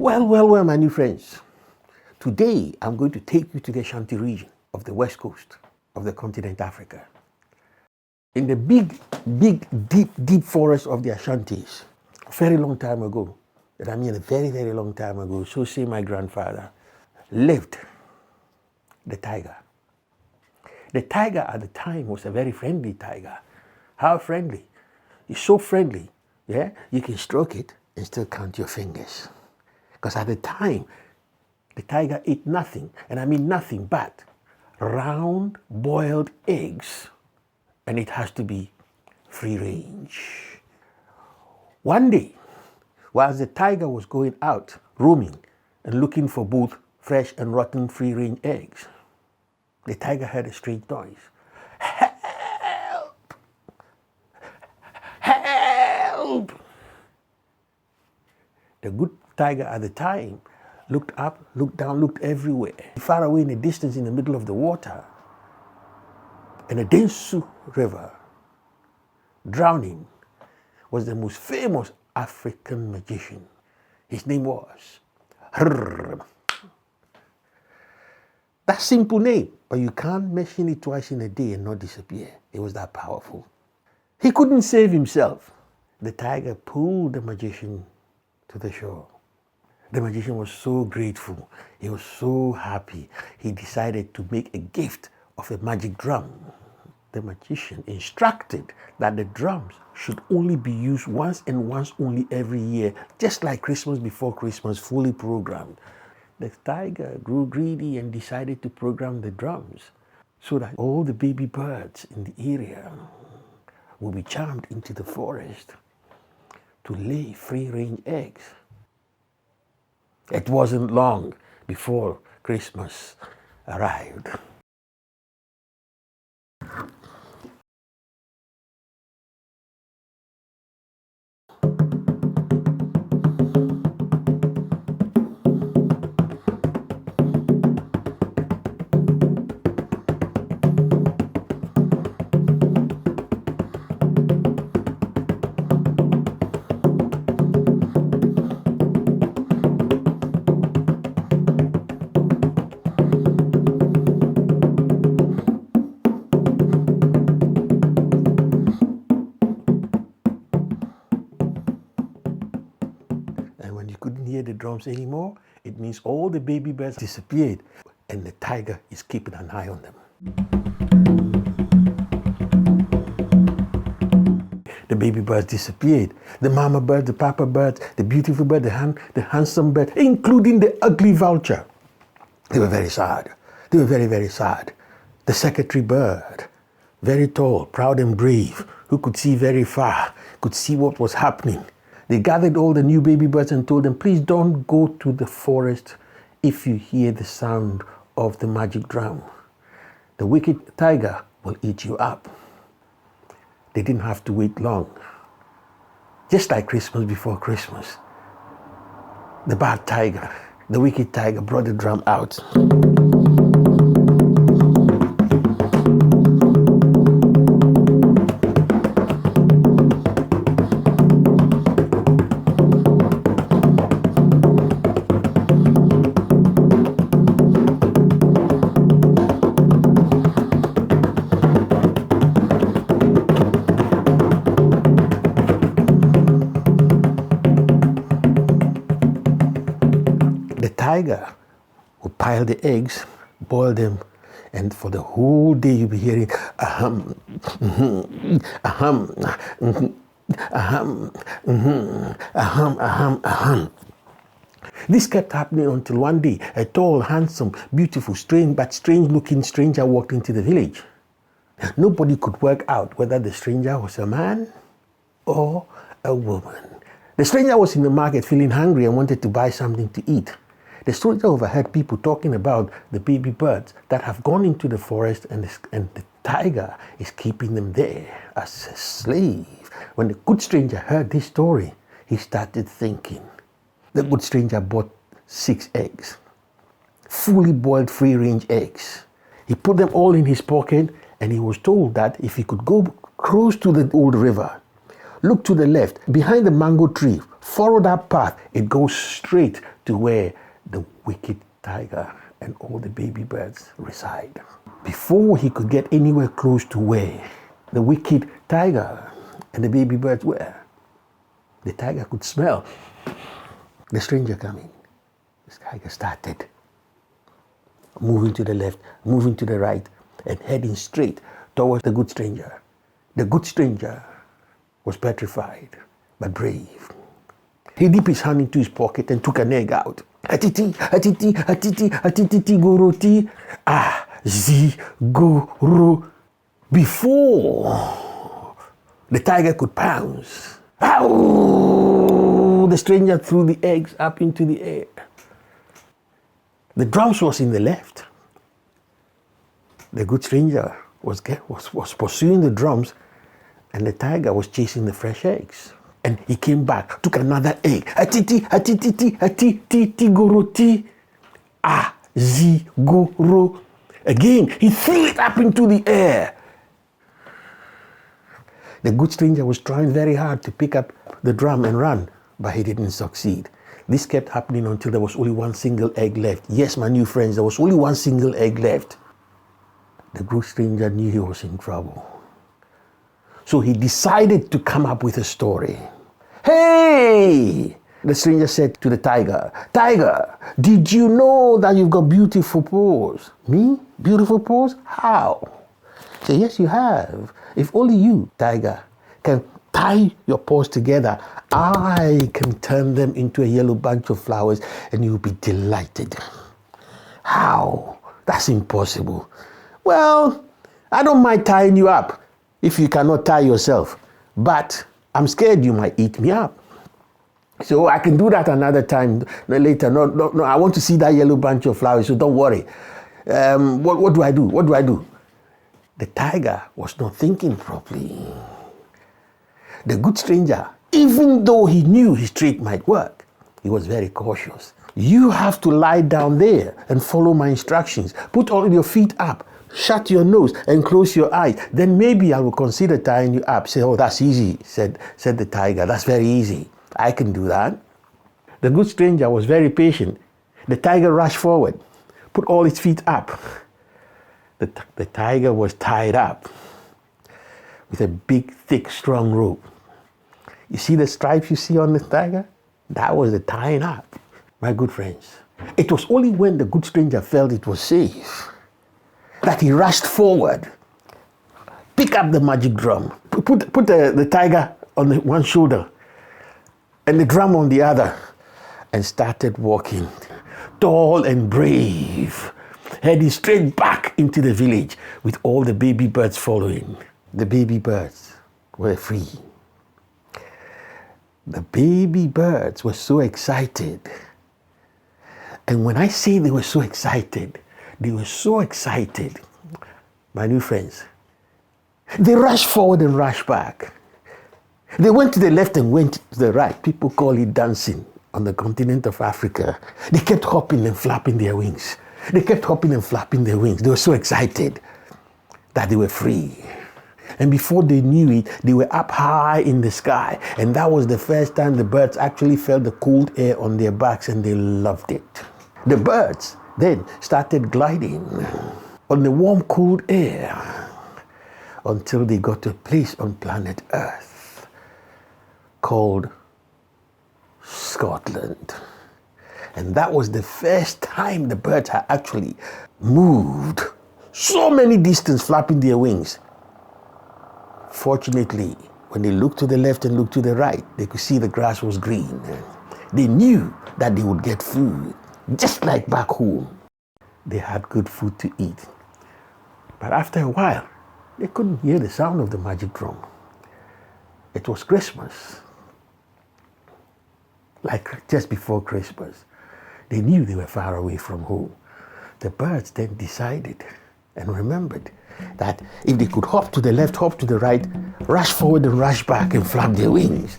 Well, my new friends. Today, I'm going to take you to the Ashanti region of the west coast of the continent Africa. In the big, deep forest of the Ashantis, a very long time ago, and I mean a very, very long time ago, so say my grandfather, lived the tiger. The tiger at the time was a very friendly tiger. How friendly? It's so friendly, yeah, you can stroke it and still count your fingers. Because at the time, the tiger ate nothing, and I mean nothing but round boiled eggs, and it has to be free range. One day, whilst the tiger was going out roaming and looking for both fresh and rotten free range eggs, the tiger heard a strange noise. Help! Help! The good tiger at the time looked up, looked down, looked everywhere. Far away in the distance, in the middle of the water, in the Densu River, drowning, was the most famous African magician. His name was That simple name, but you can't mention it twice in a day and not disappear. It was that powerful. He couldn't save himself. The tiger pulled the magician to the shore. The magician was so grateful. He was so happy. He decided to make a gift of a magic drum. The magician instructed that the drums should only be used once and once only every year, just like Christmas before Christmas, fully programmed. The tiger grew greedy and decided to program the drums so that all the baby birds in the area will be charmed into the forest to lay free-range eggs. It wasn't long before Christmas arrived. And when you couldn't hear the drums anymore, it means all the baby birds disappeared and the tiger is keeping an eye on them. The baby birds disappeared. The mama bird, the papa bird, the beautiful bird, the handsome bird, including the ugly vulture. They were very sad. They were very, very sad. The secretary bird, very tall, proud and brave, who could see very far, could see what was happening. They gathered all the new baby birds and told them, please don't go to the forest if you hear the sound of the magic drum. The wicked tiger will eat you up. They didn't have to wait long. Just like Christmas before Christmas, the bad tiger, the wicked tiger brought the drum out. The tiger would pile the eggs, boil them, and for the whole day you'll be hearing aham, aham, aham, aham, aham. This kept happening until one day a tall, handsome, beautiful, strange-looking stranger walked into the village. Nobody could work out whether the stranger was a man or a woman. The stranger was in the market feeling hungry and wanted to buy something to eat. The stranger overheard people talking about the baby birds that have gone into the forest and the tiger is keeping them there as a slave. When the good stranger heard this story, he started thinking. The good stranger bought 6 eggs, fully boiled free-range eggs. He put them all in his pocket and he was told that if he could go close to the old river, look to the left, behind the mango tree, follow that path, it goes straight to where the wicked tiger and all the baby birds reside. Before he could get anywhere close to where the wicked tiger and the baby birds were, the tiger could smell the stranger coming. The tiger started moving to the left, moving to the right, and heading straight towards the good stranger. The good stranger was petrified, but brave. He dipped his hand into his pocket and took an egg out. Atiti, atiti, atiti, atiti, goroti, goro. Before the tiger could pounce, the stranger threw the eggs up into the air. The drums was in the left. The good stranger was pursuing the drums, and the tiger was chasing the fresh eggs. And he came back, took another egg. Atiti, atiti, atiti, goroti, goro. Again, he threw it up into the air. The good stranger was trying very hard to pick up the drum and run, but he didn't succeed. This kept happening until there was only one single egg left. Yes, my new friends, there was only one single egg left. The good stranger knew he was in trouble. So he decided to come up with a story. Hey! The stranger said to the tiger, Tiger, did you know that you've got beautiful paws? Me? Beautiful paws? How? He said, yes, you have. If only you, tiger, can tie your paws together, I can turn them into a yellow bunch of flowers and you'll be delighted. How? That's impossible. Well, I don't mind tying you up if you cannot tie yourself, but I'm scared you might eat me up. So I can do that another time later. No, I want to see that yellow bunch of flowers, so don't worry. What do I do? What do I do? The tiger was not thinking properly. The good stranger, even though he knew his trick might work, he was very cautious. You have to lie down there and follow my instructions. Put all your feet up, shut your nose and close your eyes. Then maybe I will consider tying you up. Say, oh, that's easy, said the tiger. That's very easy. I can do that. The good stranger was very patient. The tiger rushed forward, put all its feet up. The tiger was tied up with a big, thick, strong rope. You see the stripes you see on the tiger? That was the tying up. My good friends, it was only when the good stranger felt it was safe that he rushed forward, picked up the magic drum, put the tiger on one shoulder and the drum on the other, and started walking, tall and brave, heading straight back into the village with all the baby birds following. The baby birds were free. The baby birds were so excited. And when I say they were so excited, my new friends, they rushed forward and rushed back. They went to the left and went to the right. People call it dancing on the continent of Africa. They kept hopping and flapping their wings. They kept hopping and flapping their wings. They were so excited that they were free. And before they knew it, they were up high in the sky. And that was the first time the birds actually felt the cold air on their backs, and they loved it. The birds then started gliding on the warm, cold air until they got to a place on planet Earth called Scotland. And that was the first time the birds had actually moved so many distance flapping their wings. Fortunately, when they looked to the left and looked to the right, they could see the grass was green. They knew that they would get food, just like back home. They had good food to eat. But after a while, they couldn't hear the sound of the magic drum. It was Christmas. Like just before Christmas. They knew they were far away from home. The birds then decided and remembered that if they could hop to the left, hop to the right, rush forward and rush back and flap their wings,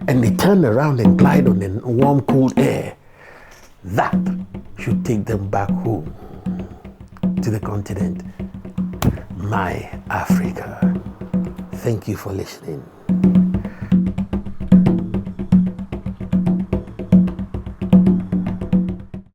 and they turn around and glide on the warm, cool air, that should take them back home to the continent, my Africa. Thank you for listening.